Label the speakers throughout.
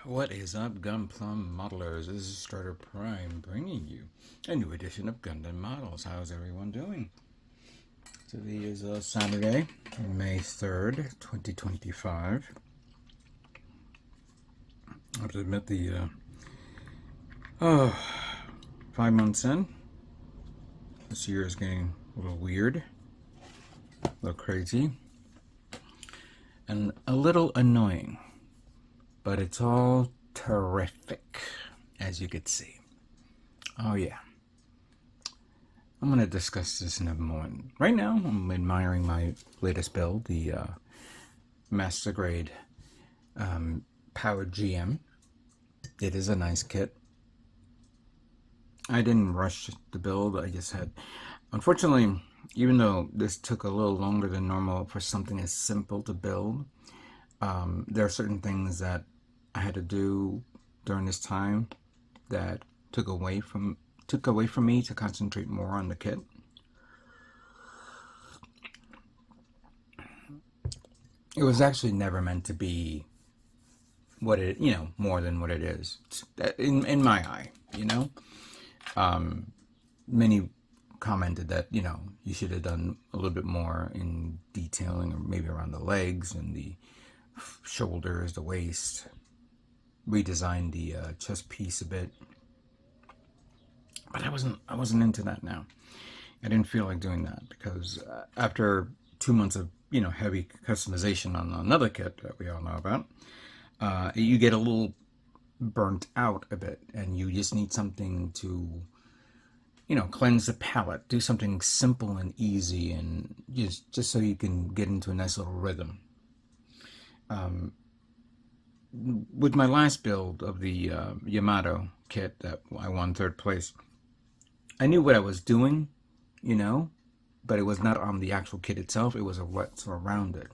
Speaker 1: What is up, Gunplum Modelers? This is Starter Prime bringing you a new edition of Gundam Models. How's everyone doing? Today is Saturday, May 3rd, 2025. I have to admit oh, 5 months in, this year is getting a little weird, a little crazy, and a little annoying. But it's all terrific, as you could see. Oh yeah. I'm going to discuss this in a moment. Right now, I'm admiring my latest build, the Master Grade Powered GM. It is a nice kit. I didn't rush the build. I just had... Unfortunately, even though this took a little longer than normal for something as simple to build, there are certain things that I had to do during this time that took away from me to concentrate more on the kit. It was actually never meant to be what it, more than what it is in my eye, Many commented that, you should have done a little bit more in detailing, or maybe around the legs and the shoulders, the waist. Redesigned the chest piece a bit, but I wasn't into that now. I didn't feel like doing that because after 2 months of heavy customization on another kit that we all know about, you get a little burnt out a bit, and you just need something to cleanse the palate, do something simple and easy, and just so you can get into a nice little rhythm. With my last build of the Yamato kit that I won 3rd place, I knew what I was doing, but it was not on the actual kit itself. It was what's around it.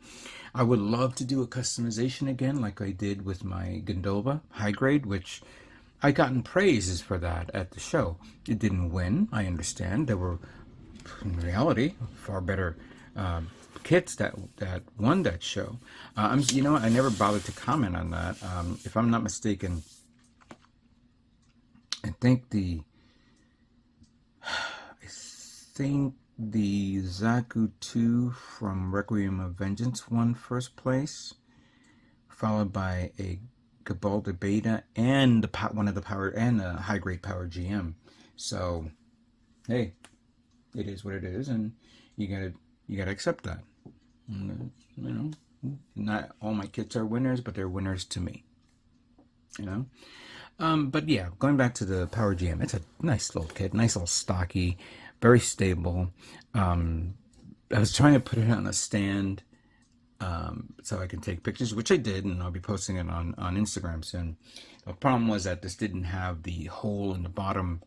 Speaker 1: I would love to do a customization again like I did with my Gondola high grade, which I gotten praises for that at the show. It didn't win, I understand. There were, in reality, far better kits that won that show. You know what? I never bothered to comment on that. If I'm not mistaken, I think the Zaku 2 from Requiem of Vengeance won 1st place, followed by a Gabalda Beta and one of the power and a high grade power GM. So, hey, it is what it is, and you gotta accept that. Not all my kits are winners, but they're winners to me. But yeah, going back to the Power GM, it's a nice little kit, nice little stocky, very stable. I was trying to put it on a stand so I can take pictures, which I did, and I'll be posting it on Instagram soon. The problem was that this didn't have the hole in the bottom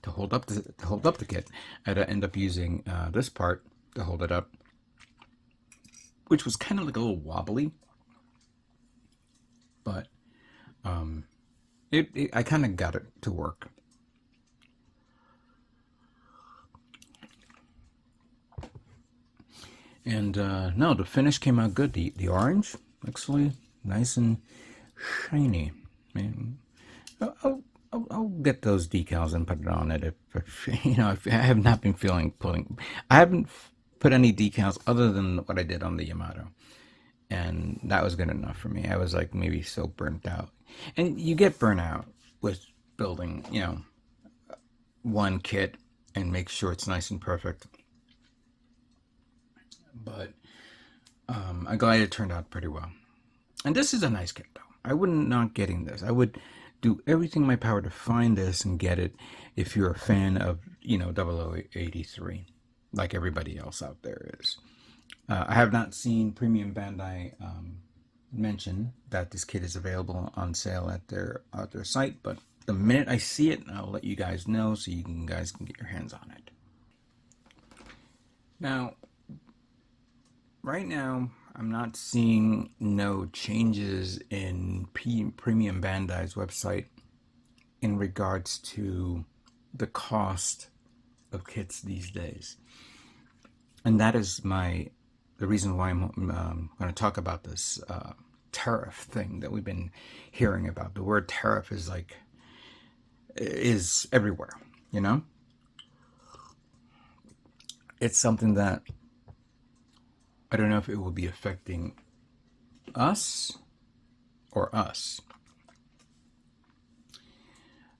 Speaker 1: to hold up the kit. I had to end up using this part to hold it up, which was kind of like a little wobbly, but I kind of got it to work. And no, the finish came out good. The orange, actually, nice and shiny. I'll get those decals and put it on it. If I have not been pulling. I haven't put any decals other than what I did on the Yamato, and that was good enough for me. I was like maybe so burnt out, and you get burnt out with building, one kit and make sure it's nice and perfect. But I'm glad it turned out pretty well. And this is a nice kit, though. I wouldn't not getting this. I would do everything in my power to find this and get it if you're a fan of 0083, like everybody else out there is. I have not seen Premium Bandai mention that this kit is available on sale at their site, but the minute I see it, I'll let you guys know so you guys can get your hands on it. Now, right now, I'm not seeing no changes in Premium Bandai's website in regards to the cost of kits these days. And that is the reason why I'm going to talk about this tariff thing that we've been hearing about. The word tariff is everywhere, you know? It's something that I don't know if it will be affecting us or us.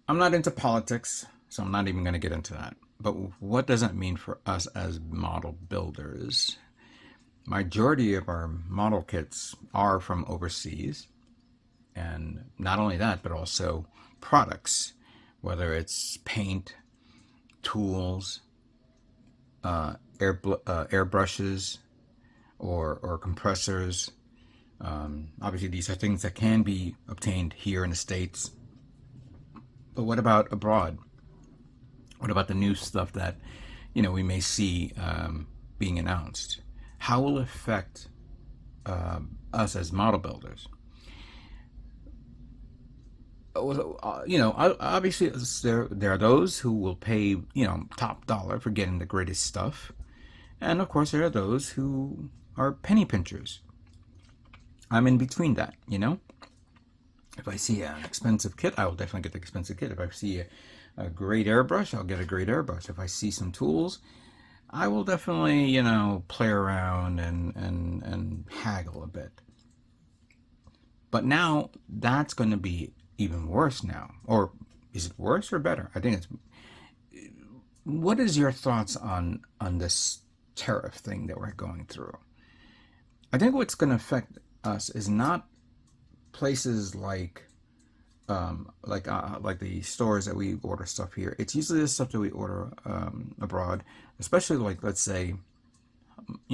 Speaker 1: I'm not into politics, so I'm not even going to get into that. But what does that mean for us as model builders? Majority of our model kits are from overseas, and not only that, but also products, whether it's paint, tools, airbrushes, or compressors. Obviously, these are things that can be obtained here in the States. But what about abroad? What about the new stuff that, we may see being announced? How will it affect us as model builders? Obviously there are those who will pay, top dollar for getting the greatest stuff. And of course, there are those who are penny pinchers. I'm in between that, If I see an expensive kit, I will definitely get the expensive kit. If I see a great airbrush, I'll get a great airbrush. If I see some tools, I will definitely, play around and haggle a bit. But now that's going to be even worse now. Or is it worse or better? I think it's... What is your thoughts on this tariff thing that we're going through? I think what's going to affect us is not places like the stores that we order stuff here. It's usually the stuff that we order abroad, especially let's say,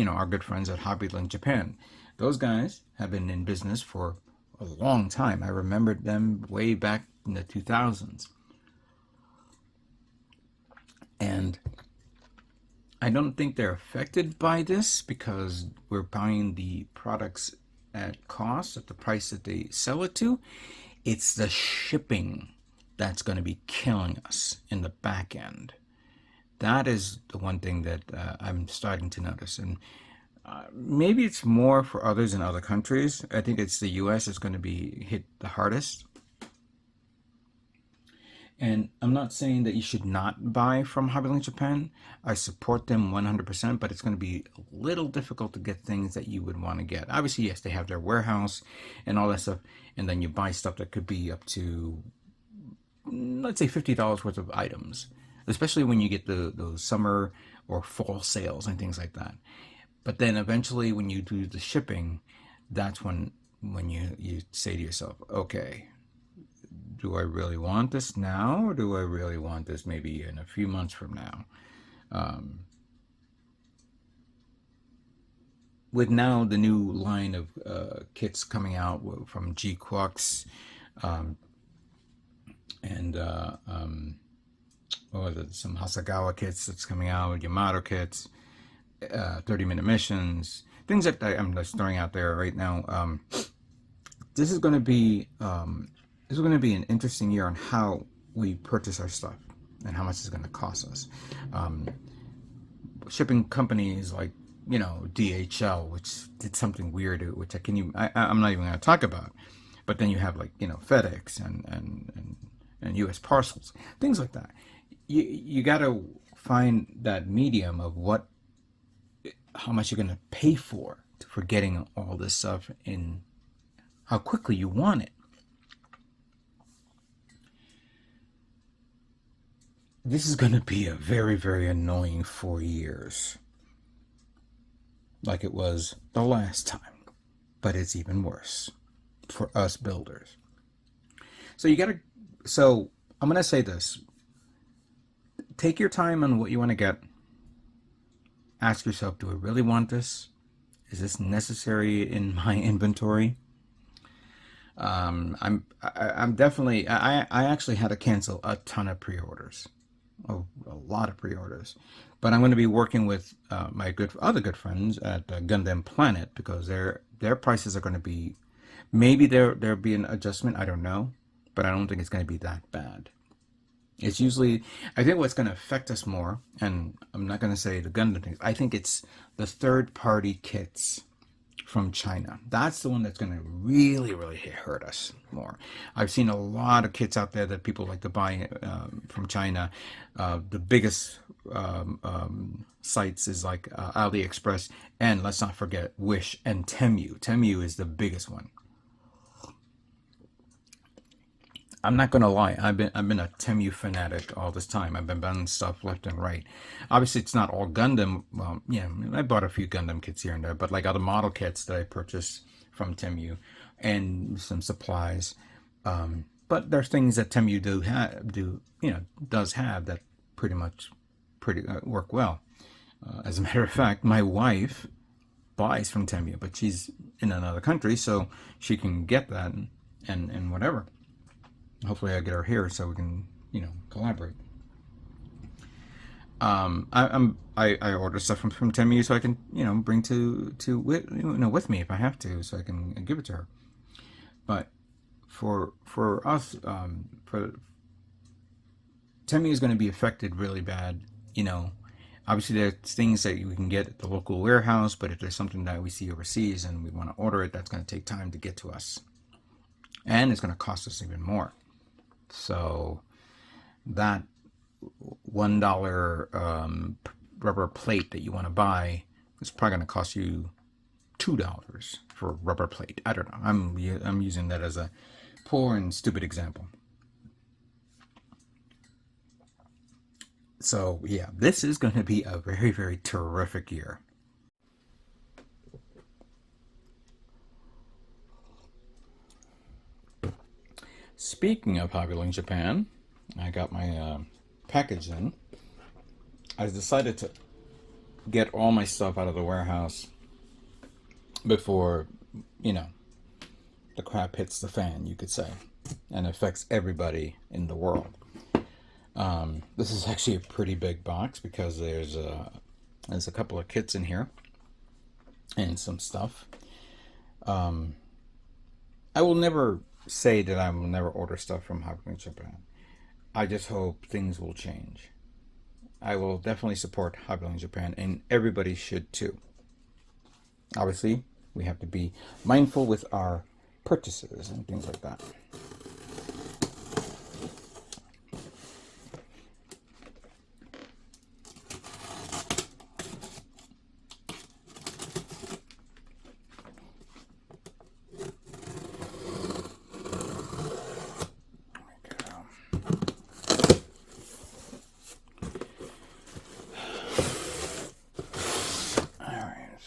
Speaker 1: our good friends at Hobbylink Japan. Those guys have been in business for a long time. I remembered them way back in the 2000s. And I don't think they're affected by this because we're buying the products at cost, at the price that they sell it to. It's the shipping that's going to be killing us in the back end. That is the one thing that I'm starting to notice. And maybe it's more for others in other countries. I think it's the US is going to be hit the hardest. And I'm not saying that you should not buy from Hobbylink Japan. I support them 100%, but it's going to be a little difficult to get things that you would want to get. Obviously, yes, they have their warehouse and all that stuff, and then you buy stuff that could be up to, let's say, $50 worth of items, especially when you get those summer or fall sales and things like that. But then eventually when you do the shipping, that's when you say to yourself, okay, do I really want this now, or do I really want this maybe in a few months from now? With now the new line of kits coming out from G-Quux, and what was it? Some Hasegawa kits that's coming out, Yamato kits, 30-minute missions, things that I'm just throwing out there right now. This is going to be an interesting year on how we purchase our stuff and how much it's going to cost us. Shipping companies like, DHL, which did something weird, which I'm not even going to talk about. But then you have FedEx and US Parcels, things like that. You got to find that medium of how much you're going to pay for getting all this stuff in how quickly you want it. This is going to be a very, very annoying 4 years, like it was the last time, but it's even worse for us builders. So I'm going to say this. Take your time on what you want to get. Ask yourself, do I really want this? Is this necessary in my inventory? I'm definitely, I actually had to cancel a ton of pre-orders. A lot of pre-orders, but I'm going to be working with my other good friends at Gundam Planet, because their prices are going to be, maybe there'll be an adjustment, I don't know, but I don't think it's going to be that bad. It's usually, I think what's going to affect us more, and I'm not going to say the Gundam things, I think it's the third-party kits from China. That's the one that's going to really, really hurt us more. I've seen a lot of kits out there that people like to buy from China. The biggest sites is like AliExpress, and let's not forget Wish and Temu. Temu is the biggest one. I'm not gonna lie, I've been a Temu fanatic all this time. I've been buying stuff left and right. Obviously, it's not all Gundam. Well, yeah, I bought a few Gundam kits here and there, but like other model kits that I purchased from Temu, and some supplies. But there's things that Temu does have that pretty much work well. As a matter of fact, my wife buys from Temu, but she's in another country, so she can get that and whatever. Hopefully I get her here so we can, collaborate. I order stuff from Temu so I can, bring with me if I have to, so I can give it to her. But for us, for Temu is going to be affected really bad. Obviously there's things that we can get at the local warehouse, but if there's something that we see overseas and we want to order it, that's going to take time to get to us, and it's going to cost us even more. So that $1 rubber plate that you want to buy is probably going to cost you $2 for a rubber plate. I don't know. I'm using that as a poor and stupid example. So yeah, this is going to be a very, very terrific year. Speaking of awhile in Japan, I got my package in. I decided to get all my stuff out of the warehouse before, the crap hits the fan, you could say, and affects everybody in the world. This is actually a pretty big box because there's a couple of kits in here and some stuff. I will never say that I will never order stuff from awhile in Japan. I just hope things will change. I will definitely support awhile in Japan, and everybody should too. Obviously, we have to be mindful with our purchases and things like that.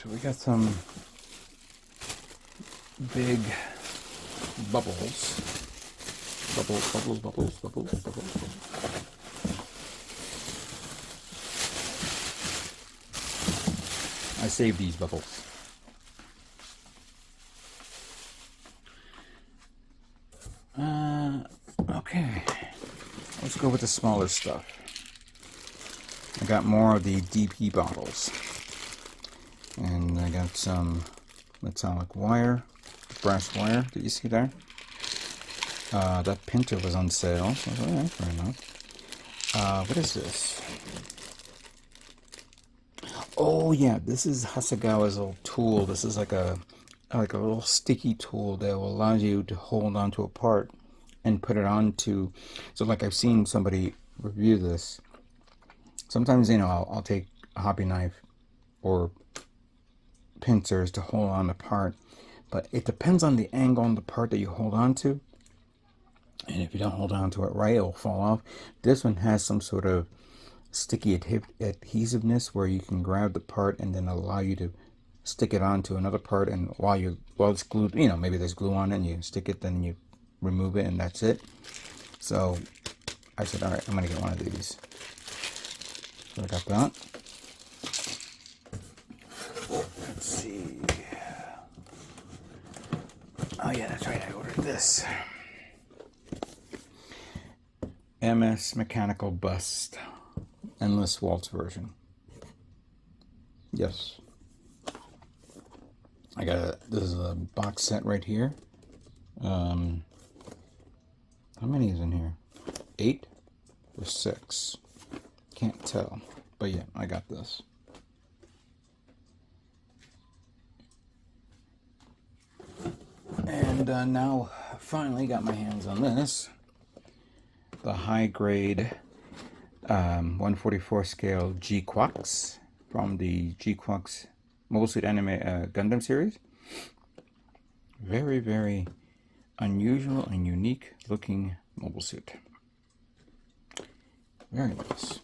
Speaker 1: So we got some big bubbles. Bubbles. I saved these bubbles. Okay. Let's go with the smaller stuff. I got more of the DP bottles. And I got some metallic wire, brass wire. Did you see there? That printer was on sale. So I was like, all right, fair enough. What is this? Oh yeah, this is Hasegawa's old tool. This is like a little sticky tool that will allow you to hold onto a part and put it onto. So like I've seen somebody review this. Sometimes I'll take a hobby knife or pincers to hold on the part, but it depends on the angle on the part that you hold on to, and if you don't hold on to it right, it will fall off. This one has some sort of sticky adhesiveness where you can grab the part and then allow you to stick it onto another part, and while it's glued, maybe there's glue on it and you stick it, then you remove it, and that's it. So I said, all right, I'm gonna get one of these. So I got that. Let's see. Oh yeah, that's right, I ordered this. MS Mechanical Bust Endless Waltz version. Yes. This is a box set right here. How many is in here? 8 or 6? Can't tell. But yeah, I got this. And now finally got my hands on this, the high grade 144 scale G-Quox from the G-Quox Mobile Suit Anime Gundam series. Very, very unusual and unique looking mobile suit. Very nice.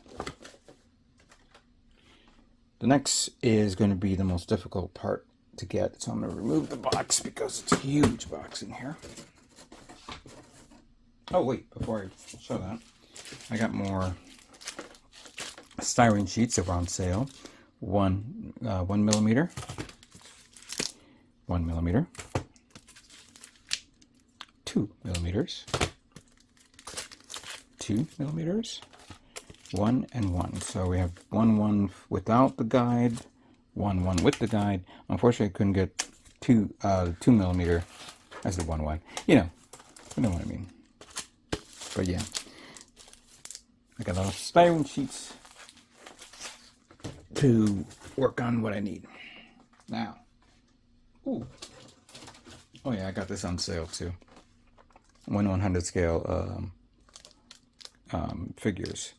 Speaker 1: The next is going to be the most difficult part to get, so I'm going to remove the box because it's a huge box in here. Oh wait, before I show that, I got more styrene sheets that were on sale. 1 millimeter, 1 millimeter, 2 millimeters, 2 millimeters, 1 and 1. So we have 1 without the guide, 1 with the guide. Unfortunately, I couldn't get 2 millimeter as the 1. You know what I mean. But yeah, I got a lot of styrene sheets to work on what I need. Now, ooh, oh yeah, I got this on sale too. 1/100 scale figures.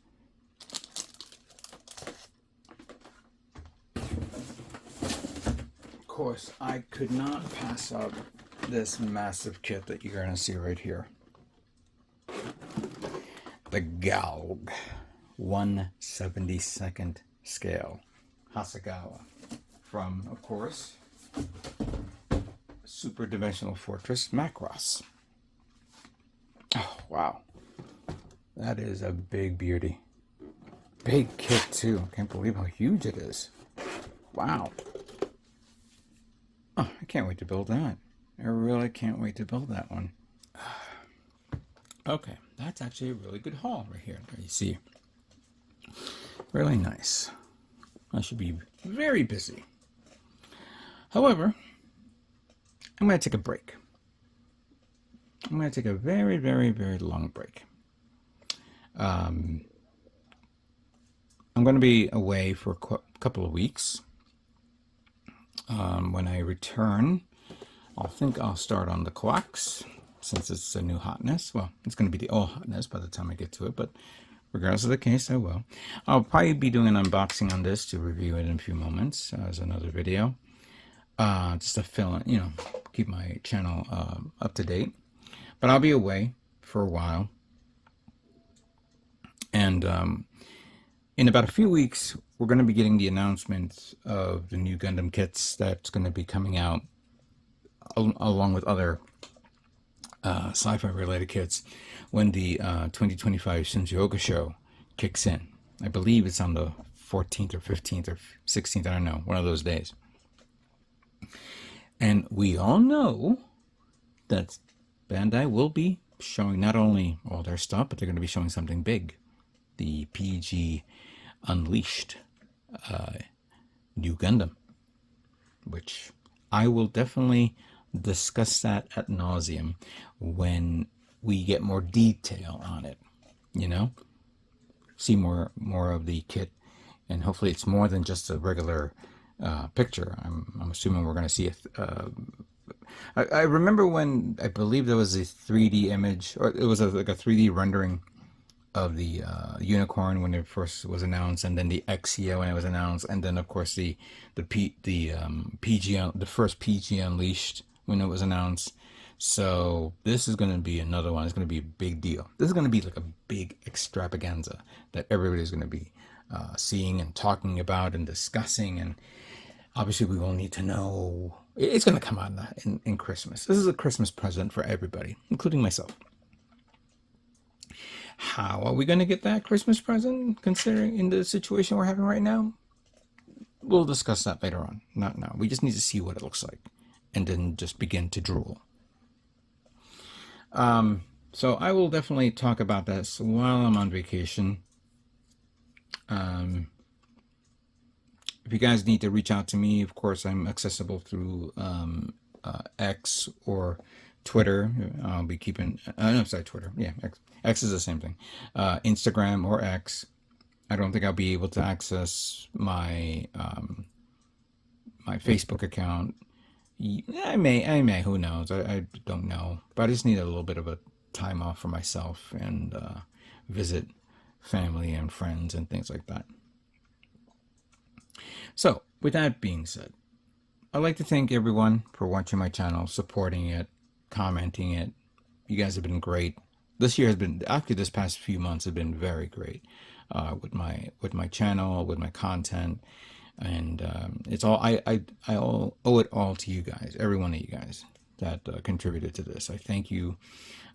Speaker 1: Of course, I could not pass up this massive kit that you're gonna see right here. The Galg 1/72nd scale Hasegawa from, of course, Super Dimensional Fortress Macross. Oh, wow. That is a big beauty. Big kit, too. Can't believe how huge it is. Wow. Oh, I can't wait to build that. I really can't wait to build that one. Okay, that's actually a really good haul right here. There you see. Really nice. I should be very busy. However, I'm going to take a break. I'm going to take a very, very, very long break. I'm going to be away for a couple of weeks. When I return, I'll start on the Quox, since it's a new hotness. Well, it's going to be the old hotness by the time I get to it, but regardless of the case, I will. I'll probably be doing an unboxing on this to review it in a few moments as another video. Just to fill in, keep my channel up to date. But I'll be away for a while. And in about a few weeks, we're going to be getting the announcement of the new Gundam kits that's going to be coming out, along with other sci-fi related kits, when the 2025 Shinjuoka show kicks in. I believe it's on the 14th or 15th or 16th, I don't know, one of those days. And we all know that Bandai will be showing not only all their stuff, but they're going to be showing something big. The PG Unleashed new Gundam, which I will definitely discuss that ad nauseum when we get more detail on it. See more of the kit, and hopefully it's more than just a regular picture. I'm assuming we're going to see I remember when I believe there was a 3D image, or it was like a 3D rendering of the unicorn when it first was announced, and then the Exia when it was announced, and then of course the first PG Unleashed when it was announced. So this is going to be another one. It's going to be a big deal. This is going to be like a big extravaganza that everybody's going to be seeing and talking about and discussing. And obviously we will need to know. It's going to come out in Christmas. This is a Christmas present for everybody, including myself. How are we going to get that Christmas present, considering in the situation we're having right now? We'll discuss that later on. Not now. We just need to see what it looks like, and then just begin to drool. So I will definitely talk about this while I'm on vacation. If you guys need to reach out to me, of course, I'm accessible through X or Twitter. I'll be keeping... no, sorry, Twitter. Yeah, X is the same thing. Instagram or X. I don't think I'll be able to access my my Facebook account I may, who knows? I don't know. But I just need a little bit of a time off for myself and visit family and friends and things like that. So, with that being said, I'd like to thank everyone for watching my channel, supporting it, commenting it. You guys have been great. This year has been, actually this past few months have been very great with my channel, with my content. And it's all I owe it all to you guys, every one of you guys that contributed to this. I thank you.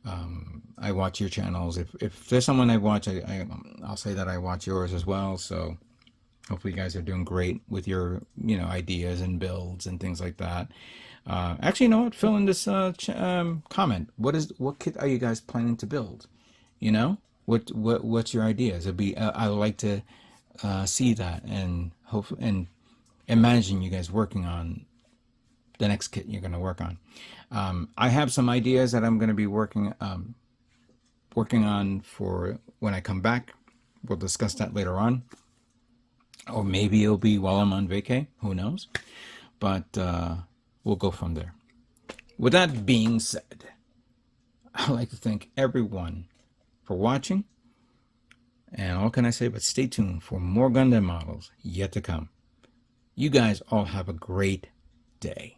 Speaker 1: I watch your channels. If there's someone I watch, I'll say that I watch yours as well. So hopefully you guys are doing great with your ideas and builds and things like that. Actually, you know what? Fill in this comment. What kit are you guys planning to build? What's your ideas? I would like to see that and hope and imagine you guys working on the next kit you're going to work on. I have some ideas that I'm going to be working on for when I come back. We'll discuss that later on, or maybe it'll be while I'm on vacay. Who knows? But we'll go from there. With that being said, I'd like to thank everyone for watching. And what can I say but stay tuned for more Gundam models yet to come. You guys all have a great day.